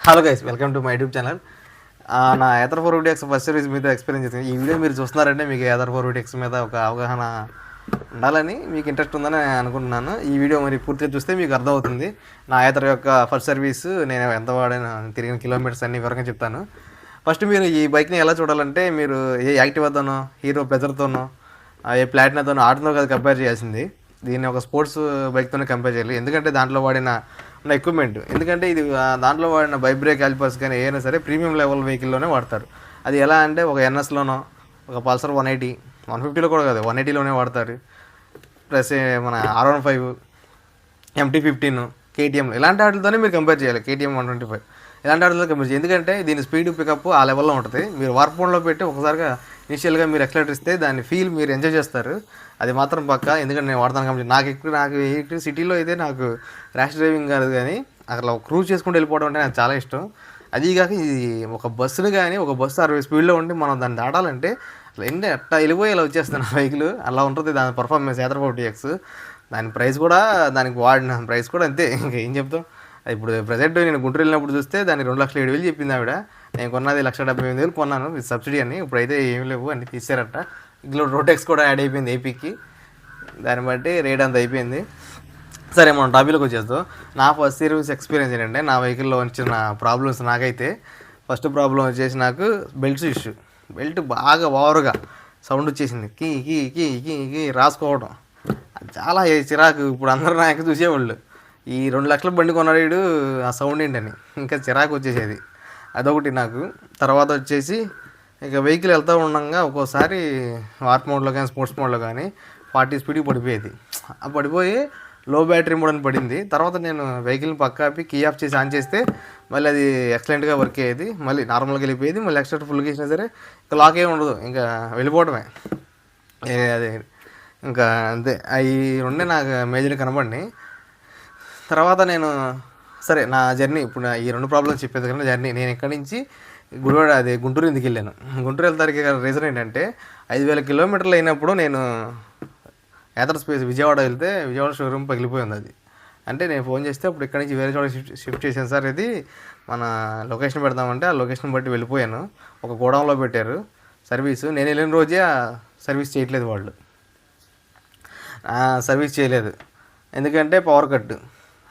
Hello guys, welcome to my YouTube channel. నా either 4VTX first series మీద experience చేసింది. ఈ వీడియో మీరు చూస్తున్నారంటే మీకు ఎదర్ 4VTX మీద ఒక అవగాహన ఉండాలని, మీకు ఇంట్రెస్ట్ ఉందని అనుకుంటున్నాను. ఈ వీడియో మరి పూర్తిగా చూస్తే మీకు అర్థమవుతుంది. నా ఎదర్ యొక్క ఫస్ట్ సర్వీస్, నేను ఎంత వాడిన, తిరిగిన కిలోమీటర్స్ అన్ని వివరంగా చెప్తాను. ఫస్ట్ మీరు ఈ బైక్ని ఎలా చూడాలంటే, మీరు ఏ యాక్టివాతోనో, హీరో ప్లెజర్తోనో, ఏ ప్లాటినాతోనో ఆటతో కాదు కంపేర్ చేయాల్సింది. దీన్ని ఒక స్పోర్ట్స్ బైక్తోనే కంపేర్ చేయాలి. ఎందుకంటే దాంట్లో వాడిన ఎక్విప్మెంట్, ఎందుకంటే ఇది దాంట్లో వాడిన బైక్ బ్రేక్ క్యాలిపర్స్ కానీ ఏదైనా సరే ప్రీమియం లెవెల్ వెహికల్లోనే వాడతారు. అది ఎలా అంటే ఒక ఎన్ఎస్లోనో, ఒక పల్సర్ 180, 150లో కూడా కాదు 180లోనే వాడతారు. ప్లస్ మన R15, MT-15, KTM ఇలాంటి వాటితోనే మీరు కంపేర్ చేయాలి. KTM 125 ఇలాంటి వాటితో కంపేర్ చేయాలి. ఎందుకంటే దీని స్పీడ్ పికప్ ఆ లెవెల్లో ఉంటుంది. మీరు వార్ప్ మోడ్లో పెట్టి ఒకసారిగా ఇనిషియల్గా మీరు ఎక్సలేటర్ ఇస్తే దాని ఫీల్ మీరు ఎంజాయ్ చేస్తారు. అది మాత్రం పక్క. ఎందుకంటే నేను వాడతాను కాబట్టి నాకు సిటీలో అయితే నాకు ర్యాష్ డ్రైవింగ్ కాదు, కానీ అక్కడ క్రూజ్ చేసుకుంటూ వెళ్ళిపోవడం అంటే నాకు చాలా ఇష్టం. అదీగాక ఇది ఒక బస్సును కానీ, ఒక బస్సు 60 స్పీడ్లో ఉండి మనం దాన్ని దాటాలంటే అసలు ఏంటి అట్టా వెళ్ళిపోయి ఇలా వచ్చేస్తాను బైకులు. అలా ఉంటుంది దాని పర్ఫార్మెన్స్ ఎదర్ 4VTX. దాని ప్రైస్ కూడా, దానికి వాడిన ప్రైస్ కూడా అంతే. ఇంకా ఏం చెప్తాం. ఇప్పుడు ప్రజెంట్ నేను గుంటూరు వెళ్ళినప్పుడు చూస్తే దాన్ని 2,07,000 చెప్పింది ఆవిడ. నేను కొన్నది 1,78,000 కొన్నాను విత్ సబ్సిడీ అని. ఇప్పుడైతే ఏమి లేవు, అన్నీ తీసారట. ఇందులో రోటెక్స్ కూడా యాడ్ అయిపోయింది ఏపీకి. దాన్ని బట్టి రేట్ అంత అయిపోయింది. సరే, మనం టాపిక్లోకి వచ్చేస్తాం. నా ఫస్ట్ సర్వీస్ ఎక్స్పీరియన్స్ ఏంటంటే, నా వెహికల్లో వచ్చిన ప్రాబ్లమ్స్ నాకైతే ఫస్ట్ ప్రాబ్లం వచ్చేసి నాకు బెల్ట్స్ ఇష్యూ. బెల్ట్ బాగా ఓవర్గా సౌండ్ వచ్చేసింది. కీ కీ కీ కీ కీ రాసుకోవడం చాలా చిరాకు. ఇప్పుడు అందరూ నాకు చూసేవాళ్ళు, ఈ 2 లక్షల బండి కొన్నాడు వీడు, ఆ సౌండ్ ఏంటని ఇంకా చిరాకు వచ్చేసేది. అదొకటి నాకు. తర్వాత వచ్చేసి ఇక వెహికల్ వెళ్తూ ఉండగా ఒక్కోసారి వార్ప్ మోడ్లో కానీ, స్పోర్ట్స్ మోడ్లో కానీ 40 స్పీడ్కి పడిపోయేది. ఆ పడిపోయి లో బ్యాటరీ మోడ్ అని పడింది. తర్వాత నేను వెహికల్ని పక్కాపి కీ ఆఫ్ చేసి ఆన్ చేస్తే మళ్ళీ అది ఎక్సలెంట్గా వర్క్ అయ్యేది. మళ్ళీ నార్మల్గా వెళ్ళిపోయేది. మళ్ళీ ఎక్స్ట్రా ఫుల్గా వేసినా సరే ఇంకా లాక్ ఏమి ఉండదు, ఇంకా వెళ్ళిపోవడమే. అదే ఇంకా అంతే. అవి రెండే నాకు మేజర్గా కనబడినాయి. తర్వాత నేను సరే నా జర్నీ, ఇప్పుడు ఈ 2 ప్రాబ్లమ్స్ చెప్పేది కానీ జర్నీ, నేను ఇక్కడి నుంచి గుంటూరు ఎందుకు వెళ్ళాను. గుంటూరు వెళ్తానికి రీజన్ ఏంటంటే, 5,000 కిలోమీటర్లు అయినప్పుడు నేను యాత్ర స్పేస్ విజయవాడ వెళ్తే విజయవాడ షోరూమ్ పగిలిపోయింది. అది అంటే నేను ఫోన్ చేస్తే అప్పుడు ఇక్కడి నుంచి వేరే చోట షిఫ్ట్ చేశాను సార్, ఇది మన లొకేషన్ పెడదామంటే ఆ లొకేషన్ బట్టి వెళ్ళిపోయాను. ఒక గోడౌన్లో పెట్టారు సర్వీసు. నేను వెళ్ళిన రోజే సర్వీస్ చేయట్లేదు వాళ్ళు, సర్వీస్ చేయలేదు. ఎందుకంటే పవర్ కట్,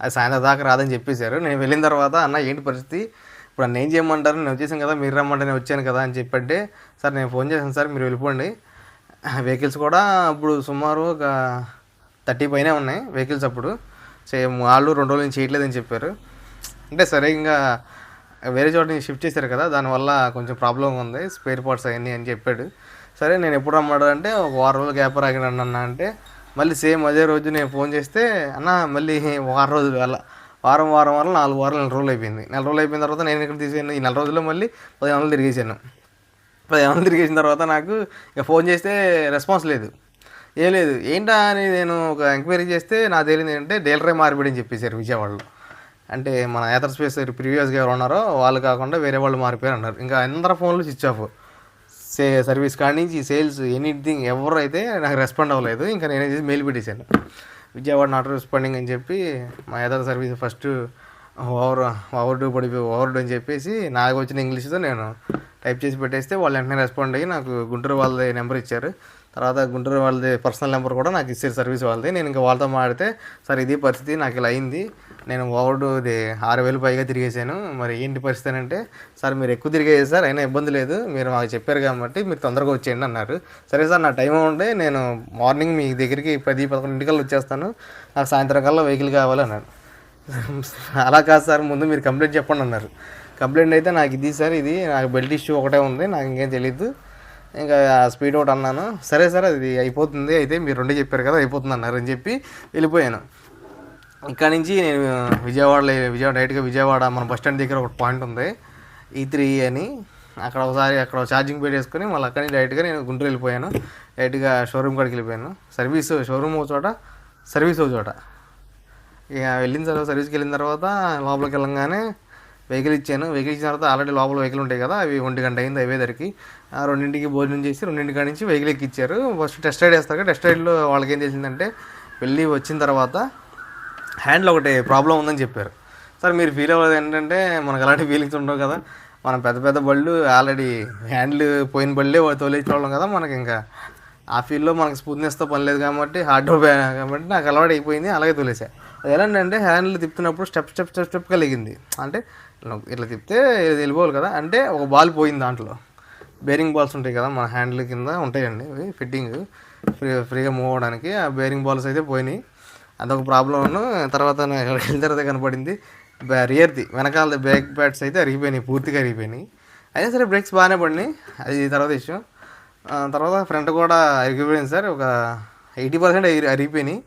అది సాయంత్రం దాకా రాదని చెప్పేశారు. నేను వెళ్ళిన తర్వాత, అన్న ఏంటి పరిస్థితి, ఇప్పుడు నన్ను ఏం చేయమంటారు, నేను వచ్చేసాను కదా, మీరు రమ్మంటే నేను వచ్చాను కదా అని చెప్పంటే, సార్ నేను ఫోన్ చేశాను సార్, మీరు వెళ్ళిపోండి. వెహికల్స్ కూడా ఇప్పుడు సుమారు ఒక 30 పైనే ఉన్నాయి వెహికల్స్. అప్పుడు వాళ్ళు 2 రోజుల నుంచి చేయట్లేదని చెప్పారు. అంటే సరే, ఇంకా వేరే చోట షిఫ్ట్ చేశారు కదా, దానివల్ల కొంచెం ప్రాబ్లం ఉంది, స్పేర్ పార్ట్స్ అవన్నీ అని చెప్పాడు. సరే నేను ఎప్పుడు రమ్మాడు అంటే, ఒక 6 రోజులు గ్యాప్ రాగినండి అన్న అంటే, మళ్ళీ సేమ్ అదే రోజు నేను ఫోన్ చేస్తే, అన్న మళ్ళీ 6 రోజులు అలా వారం 4 వారాలు 4 రోజులు అయిపోయింది. 4 రోజులు అయిపోయిన తర్వాత నేను ఇక్కడ తీసాను. ఈ 4 రోజుల్లో మళ్ళీ 15 రోజులు తిరిగేసాను. 15 రోజులు తిరిగేసిన తర్వాత నాకు ఇక ఫోన్ చేస్తే రెస్పాన్స్ లేదు, ఏం లేదు. ఏంటా అని నేను ఒక ఎంక్వైరీ చేస్తే నాకు తెలియదు ఏంటంటే, డీలరే మారిపోయి అని చెప్పేశారు విజయవాడలో. అంటే మన యాత్ర స్పేస్ ప్రీవియస్గా ఎవరు ఉన్నారో వాళ్ళు కాకుండా వేరే వాళ్ళు మారిపోయారు అన్నారు. ఇంకా అందరి ఫోన్లు స్విచ్ ఆఫ్. సర్వీస్ కాడి నుంచి సేల్స్ ఎనీథింగ్ ఎవరు అయితే నాకు రెస్పాండ్ అవ్వలేదు. ఇంకా నేనే చేసి మెయిల్ పెట్టేశాను, విజయవాడ నాట్ రెస్పాండింగ్ అని చెప్పి. మా ఏదర్ సర్వీస్ ఫస్ట్ ఓవర్డు అని చెప్పేసి నాకు వచ్చిన ఇంగ్లీష్తో నేను టైప్ చేసి పెట్టేస్తే వాళ్ళు వెంటనే రెస్పాండ్ అయ్యి నాకు గుంటూరు వాళ్ళది నెంబర్ ఇచ్చారు. తర్వాత గుంటూరు వాళ్ళది పర్సనల్ నెంబర్ కూడా నాకు ఇచ్చారు సర్వీస్ వాళ్ళది. నేను ఇంకా వాళ్ళతో మాడితే, సార్ ఇది పరిస్థితి నాకు ఇలా అయింది, నేను ఓవర్డు 6,000 పైగా తిరిగేసాను, మరి ఏంటి పరిస్థితి అంటే, సార్ మీరు ఎక్కువ తిరిగేది సార్, అయినా ఇబ్బంది లేదు, మీరు మాకు చెప్పారు కాబట్టి మీరు తొందరగా వచ్చేయండి అన్నారు. సరే సార్, నా టైం ఉంటే నేను మార్నింగ్ మీ దగ్గరికి 10-11 వచ్చేస్తాను, నాకు సాయంత్రం కల్లా వెహికల్ కావాలన్నారు. అలా కాదు సార్, ముందు మీరు కంప్లైంట్ చెప్పండి అన్నారు. కంప్లైంట్ అయితే నాకు ఇది సార్, ఇది నాకు బెల్ట్ ఇష్యూ ఒకటే ఉంది, నాకు ఇంకేం తెలియదు, ఇంకా స్పీడ్ అవుట్ అన్నాను. సరే సార్ అది అయిపోతుంది, అయితే మీరు 2 చెప్పారు కదా అయిపోతుంది అన్నారు అని చెప్పి వెళ్ళిపోయాను. ఇక్కడ నుంచి నేను విజయవాడ డైరెక్ట్గా విజయవాడ మన బస్ స్టాండ్ దగ్గర ఒక పాయింట్ ఉంది E3 అని, అక్కడ ఛార్జింగ్ పెట్టేసుకొని మళ్ళీ అక్కడి నుంచి డైరెక్ట్గా నేను గుంటూరు వెళ్ళిపోయాను. డైరెక్ట్గా షోరూమ్ కాడికి వెళ్ళిపోయాను. షోరూమ్ ఒక చోట, సర్వీస్ ఒక చోట. ఇక సర్వీస్కి వెళ్ళిన తర్వాత లోపలికి వెళ్ళంగానే వెహికల్ ఇచ్చాను. వెహికల్ ఇచ్చిన తర్వాత ఆల్రెడీ లోపల వెహికల్ ఉంటాయి కదా, అవి 1 గంట అయింది అయ్యేసరికి. 2ంటికి భోజనం చేసి 2 కాడి నుంచి వెహికల్ ఎక్కిచ్చారు. ఫస్ట్ టెస్ట్ రైడ్ వేస్తారు కదా, టెస్ట్ రైడ్లో వాళ్ళకి ఏం చేసిందంటే, వెళ్ళి వచ్చిన తర్వాత హ్యాండ్లో ఒకటి ప్రాబ్లం ఉందని చెప్పారు. సార్ మీరు ఫీల్ అవ్వదు ఏంటంటే మనకు అలాంటి ఫీలింగ్స్ ఉండవు కదా, మనం పెద్ద పెద్ద బళ్ళు ఆల్రెడీ హ్యాండిల్ పోయిన బళ్ళే తోలేసుకోవడం కదా, మనకి ఇంకా ఆ ఫీల్డ్లో మనకి స్మూత్నెస్తో పని లేదు కాబట్టి హార్డ్వేర్ కాబట్టి నాకు అలవాటు అయిపోయింది, అలాగే తోలేసా. అది ఎలా అంటే హ్యాండిల్ తిప్పుతున్నప్పుడు స్టెప్గా లెగింది, అంటే ఇట్లా తిప్పితే వెళ్ళిపోవాలి కదా, అంటే ఒక బాల్ పోయింది దాంట్లో. బేరింగ్ బాల్స్ ఉంటాయి కదా మన హ్యాండిల్ కింద ఉంటాయండి అవి ఫిట్టింగ్ ఫ్రీగా మూవ్ అవ్వడానికి, ఆ బేరింగ్ బాల్స్ అయితే పోయినాయి. అదొక ప్రాబ్లం. తర్వాత వెళ్ళిన తర్వాత కనపడింది రియర్ది వెనకాల బ్రేక్ ప్యాడ్స్ అయితే అరిగిపోయినాయి, పూర్తిగా అరిగిపోయినాయి. అయినా సరే బ్రేక్స్ బాగానే పడినాయి, అది తర్వాత విషయం. తర్వాత ఫ్రంట్ కూడా అరిగిపోయింది సార్, ఒక 80% అరిగిపోయినాయి.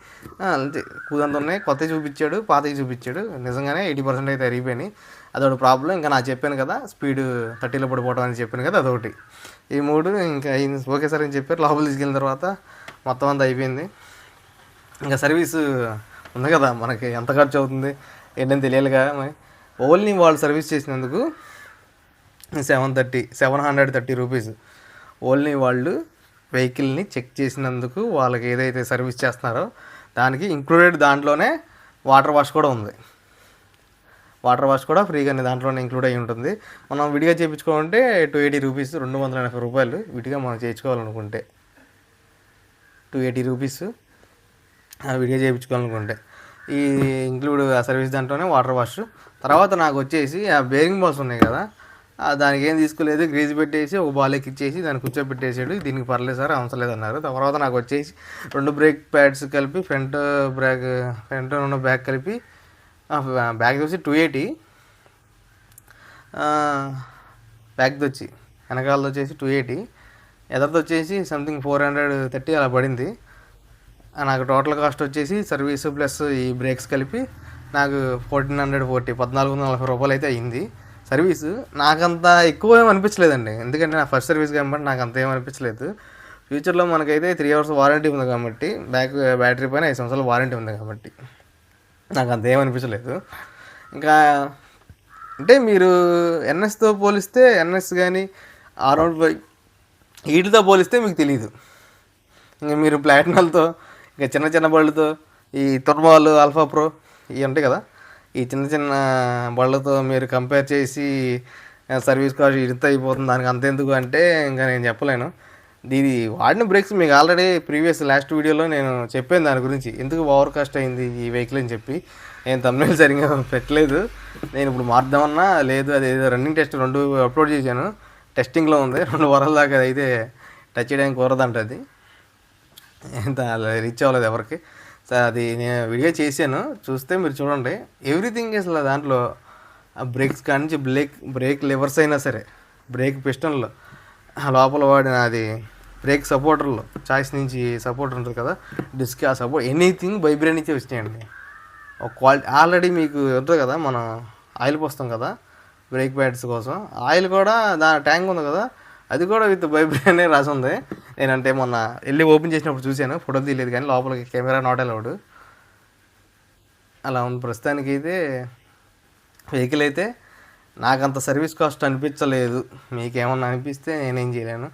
అంతే కూదంత ఉన్నాయి, కొత్తవి చూపించాడు పాతవి చూపించాడు, నిజంగానే 80% అయితే అరిగిపోయినాయి. అదొకటి ప్రాబ్లం. ఇంకా నాకు చెప్పాను కదా స్పీడ్ 30లో పడిపోవడం అని చెప్పాను కదా, అదొకటి. ఈ 3 ఇంకా ఓకే సార్ అని చెప్పారు. లోపల తీసుకెళ్ళిన తర్వాత మొత్తం అంతా అయిపోయింది. ఇంకా సర్వీసు ఉంది కదా, మనకి ఎంత ఖర్చు అవుతుంది ఏంటని తెలియాలిగా. ఓన్లీ వాళ్ళు సర్వీస్ చేసినందుకు 730 రూపీస్. ఓన్లీ వాళ్ళు వెహికల్ని చెక్ చేసినందుకు వాళ్ళకి ఏదైతే సర్వీస్ చేస్తున్నారో దానికి ఇంక్లూడెడ్, దాంట్లోనే వాటర్ వాష్ కూడా ఉంది. వాటర్ వాష్ కూడా ఫ్రీగానే దాంట్లోనే ఇంక్లూడ్ అయి ఉంటుంది. మనం విడిగా చేయించుకోవాలంటే 280 రూపీస్, 280 రూపాయలు విడిగా మనం చేయించుకోవాలనుకుంటే 280 రూపీస్ విడిగా చేయించుకోవాలనుకుంటే. ఈ ఇంక్లూడ్ ఆ సర్వీస్ దాంట్లోనే వాటర్ వాష్. తర్వాత నాకు వచ్చేసి ఆ బేరింగ్ బాల్స్ ఉన్నాయి కదా, దానికి ఏం తీసుకోలేదు, గ్రీజ్ పెట్టేసి ఒక బాల్ ఎక్కిచ్చేసి దాన్ని కూర్చోబెట్టేసాడు. దీనికి పర్లేదు సార్ అవసరం లేదన్నారు. తర్వాత నాకు వచ్చేసి 2 బ్రేక్ ప్యాడ్స్ కలిపి ఫ్రంట్ ఉన్న బ్యాగ్ కలిపి బ్యాగ్ వచ్చి 280, బ్యాగ్ది వచ్చి వెనకాలది వచ్చేసి 280, ఎదరిది వచ్చేసి సంథింగ్ 430 అలా పడింది. నాకు టోటల్ కాస్ట్ వచ్చేసి సర్వీసు ప్లస్ ఈ బ్రేక్స్ కలిపి నాకు 1440 రూపాయలు అయితే అయ్యింది సర్వీసు. నాకంత ఎక్కువ ఏమి అనిపించలేదండి, ఎందుకంటే నా ఫస్ట్ సర్వీస్ కాబట్టి నాకు అంత ఏమనిపించలేదు. ఫ్యూచర్లో మనకైతే 3 hours వారంటీ ఉంది కాబట్టి, బ్యాటరీ పైన 5 సంవత్సరాల వారంటీ ఉంది కాబట్టి నాకు అంత ఏమనిపించలేదు. ఇంకా అంటే మీరు ఎన్ఎస్తో పోలిస్తే, ఎన్ఎస్ కానీ R15 వీటితో పోలిస్తే మీకు తెలియదు. ఇంకా మీరు ప్లాటినాలతో, ఇంకా చిన్న చిన్న బళ్ళతో, ఈ తుర్బాలు ఆల్ఫా ప్రో ఇవి ఉంటాయి కదా, ఈ చిన్న చిన్న బళ్ళతో మీరు కంపేర్ చేసి సర్వీస్ కాస్ట్ ఇంత అయిపోతుంది, దానికి అంతెందుకు అంటే ఇంకా నేను చెప్పలేను. దీని వాడిన బ్రేక్స్ మీకు ఆల్రెడీ ప్రీవియస్ లాస్ట్ వీడియోలో నేను చెప్పాను దాని గురించి, ఎందుకు ఓవర్ కాస్ట్ అయింది ఈ వెహికల్ అని చెప్పి. నేను thumbnail సరిగ్గా పెట్టలేదు, నేను ఇప్పుడు మార్దామన్నా లేదు. అది ఏదో రన్నింగ్ టెస్ట్ 2 అప్లోడ్ చేశాను, టెస్టింగ్లో ఉంది. 2 వారాల దాకా అయితే టచ్ చేయడానికి కుదరదంట, అది ఎంత రీచ్ అవ్వలేదు ఎవరికి. సార్ అది నేను వీడియో చేశాను, చూస్తే మీరు చూడండి. ఎవ్రీథింగ్ అసలు దాంట్లో బ్రేక్స్ కాడి నుంచి బ్రేక్ లివర్స్ అయినా సరే, బ్రేక్ పిస్టన్లో లోపల వాడిన అది బ్రేక్ సపోర్టర్లో చాయిస్ నుంచి సపోర్టర్ ఉంటుంది కదా, డిస్క్, ఆ సపోర్ట్ ఎనీథింగ్ వైబ్రేట్ నుంచి వచ్చినాయండి. ఒక క్వాలిటీ ఆల్రెడీ మీకు ఉంటుంది కదా, మనం ఆయిల్ పోస్తాం కదా బ్రేక్ ప్యాడ్స్ కోసం, ఆయిల్ కూడా ట్యాంక్ ఉంది కదా, అది కూడా విత్ వైబ్రేట్ అనే రాసి ఉంది. నేనంటే మొన్న వెళ్ళి ఓపెన్ చేసినప్పుడు చూశాను, ఫోటో తీయలేదు కానీ లోపలికి కెమెరా నాట్ అలౌడ్ అలా ఉంది. ప్రస్తుతానికి అయితే వెహికల్ అయితే నాకు అంత సర్వీస్ కాస్ట్ అనిపించలేదు. మీకేమన్నా అనిపిస్తే నేనేం చేయలేను.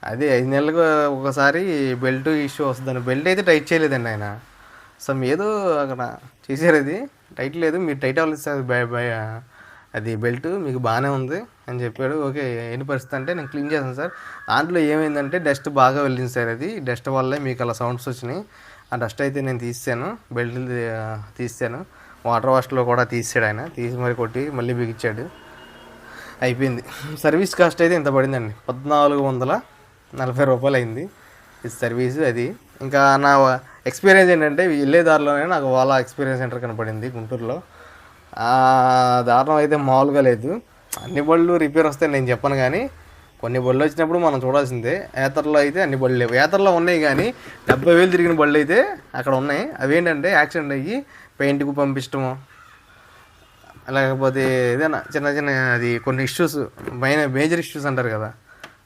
అదే 5 నెలలకు ఒకసారి బెల్ట్ ఇష్యూ వస్తుందని, బెల్ట్ అయితే టైట్ చేయలేదండి ఆయన. ఏదో అక్కడ చేశారు, అది టైట్ లేదు, మీరు టైట్ అవ్వలేదు సార్, అది బెల్ట్ మీకు బాగానే ఉంది అని చెప్పాడు. ఓకే ఏంటి పరిస్థితి అంటే, నేను క్లీన్ చేశాను సార్. దాంట్లో ఏమైందంటే డస్ట్ బాగా వెళ్ళింది సార్, అది డస్ట్ వల్లే మీకు అలా సౌండ్స్ వచ్చినాయి. ఆ డస్ట్ అయితే నేను తీసాను, బెల్ట్ తీసాను, వాటర్ వాష్లో కూడా తీసాడు ఆయన, తీసి మరి కొట్టి మళ్ళీ బిగించాడు, అయిపోయింది. సర్వీస్ కాస్ట్ అయితే ఇంత పడిందండి, 1440 రూపాయలు అయింది ఇది సర్వీసు. అది ఇంకా నా ఎక్స్పీరియన్స్ ఏంటంటే, వెళ్ళే దారిలోనే నాకు ఓలా ఎక్స్పీరియన్స్ సెంటర్ కనపడింది గుంటూరులో. దారుణం అయితే మామూలుగా లేదు. అన్ని బళ్ళు రిపేర్ వస్తాయి నేను చెప్పను, కానీ కొన్ని బళ్ళు వచ్చినప్పుడు మనం చూడాల్సిందే. ఏతర్లో అయితే అన్ని బళ్ళు లేవు, ఏతర్లో ఉన్నాయి కానీ 70,000 తిరిగిన బళ్ళు అయితే అక్కడ ఉన్నాయి. అవి ఏంటంటే యాక్సిడెంట్ అయ్యి పెయింట్కు పంపించడము, లేకపోతే ఏదైనా చిన్న చిన్న అది కొన్ని ఇష్యూస్, మేజర్ ఇష్యూస్ అంటారు కదా,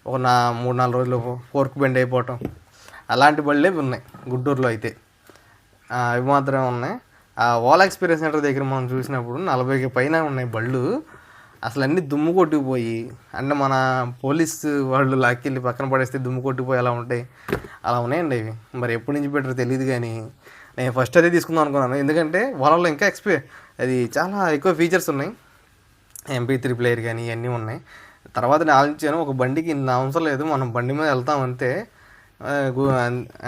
ఒక 3-4 రోజులు ఫోర్క్ బెండ్ అయిపోవటం, అలాంటి బళ్ళే ఉన్నాయి గుంటూరులో అయితే. అవి మాత్రమే ఉన్నాయి. ఆ ఓలా ఎక్స్పీరియన్స్ సెంటర్ దగ్గర మనం చూసినప్పుడు 40కి పైన ఉన్నాయి బళ్ళు. అసలు అన్నీ దుమ్ము కొట్టుకుపోయి, అంటే మన పోలీసు వాళ్ళు లాక్కెళ్ళి పక్కన పడేస్తే దుమ్ము కొట్టుకుపోయి అలా ఉంటాయి, అలా ఉన్నాయండి ఇవి. మరి ఎప్పటి నుంచి పెట్టారో తెలియదు, కానీ నేను ఫస్ట్ అదే తీసుకుందాం అనుకున్నాను. ఎందుకంటే ఓలాలో ఇంకా అది చాలా ఎక్కువ ఫీచర్స్ ఉన్నాయి. MP3 ప్లేయర్ కానీ ఇవన్నీ ఉన్నాయి. తర్వాత నేను ఆలోచించాను, ఒక బండికి ఇన్ని అవసరం లేదు, మనం బండి మీద వెళ్తాం అంతే,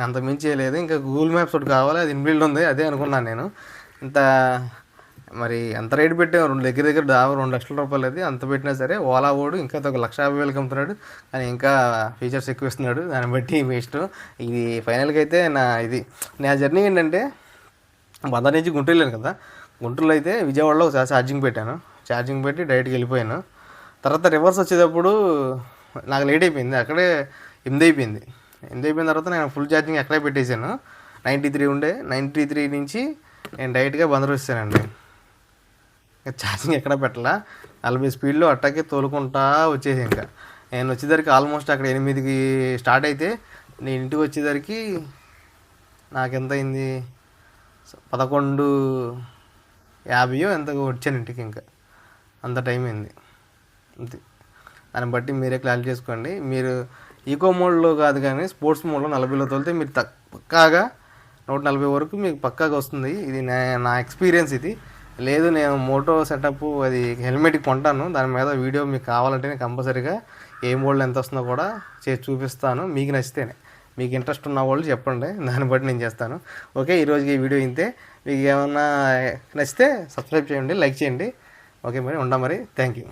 అంత మించి లేదు, ఇంకా గూగుల్ మ్యాప్స్ ఒకటి కావాలి, అది ఇన్బిల్డ్ ఉంది, అదే అనుకున్నాను నేను. ఇంత మరి ఎంత రేటు పెట్టాము, దగ్గర 2 లక్షల రూపాయలు, అది అంత పెట్టినా సరే ఓలా ఓడు ఇంకా 1,50,000 అమ్ముతున్నాడు, కానీ ఇంకా ఫీచర్స్ ఎక్కువ ఇస్తున్నాడు. దాన్ని బట్టి మీ ఇష్టం. ఇది ఫైనల్గా అయితే నా జర్నీ ఏంటంటే, బందర్ నుంచి గుంటూరు వెళ్ళాను కదా, గుంటూరులో అయితే విజయవాడలో ఒకసారి ఛార్జింగ్ పెట్టాను, ఛార్జింగ్ పెట్టి డైరెక్ట్గా వెళ్ళిపోయాను. తర్వాత రివర్స్ వచ్చేటప్పుడు నాకు లేట్ అయిపోయింది, అక్కడే 8 అయిపోయింది. 8 అయిపోయిన తర్వాత నేను ఫుల్ ఛార్జింగ్ అక్కడే పెట్టేశాను. 93 ఉండే, 93 నుంచి నేను డైరెక్ట్గా బందర్ వచ్చానండి. ఛార్జింగ్ ఎక్కడ పెట్టాలా, 40 స్పీడ్లో అట్టాకే తోలుకుంటా వచ్చేసి, ఇంకా నేను వచ్చేసరికి ఆల్మోస్ట్ అక్కడ 8కి స్టార్ట్ అయితే నేను ఇంటికి వచ్చేసరికి నాకెంత అయింది, 11:50 ఎంత వచ్చాను ఇంటికి, ఇంకా అంత టైం అయింది అంతే. దాన్ని బట్టి మీరే క్లారిటీ చేసుకోండి. మీరు ఈకో మోడ్లో కాదు కానీ స్పోర్ట్స్ మోడ్లో 40లో తోలితే మీరు పక్కాగా 140 వరకు మీకు పక్కాగా వస్తుంది. ఇది నా ఎక్స్పీరియన్స్. ఇది లేదు, నేను మోటో సెటప్ అది హెల్మెట్కి కొంటాను, దాని మీద వీడియో మీకు కావాలంటే నేను కంపల్సరీగా ఏ మోడ్లో ఎంత వస్తుందో కూడా చేసి చూపిస్తాను. మీకు నచ్చితేనే, మీకు ఇంట్రెస్ట్ ఉన్న వాళ్ళు చెప్పండి, దాన్ని బట్టి నేను చేస్తాను. ఓకే, ఈరోజుకి ఈ వీడియో ఇంతే. మీకు ఏమన్నా నచ్చితే సబ్స్క్రైబ్ చేయండి, లైక్ చేయండి. ఓకే మరి, ఉంటాం మరి. Thank you.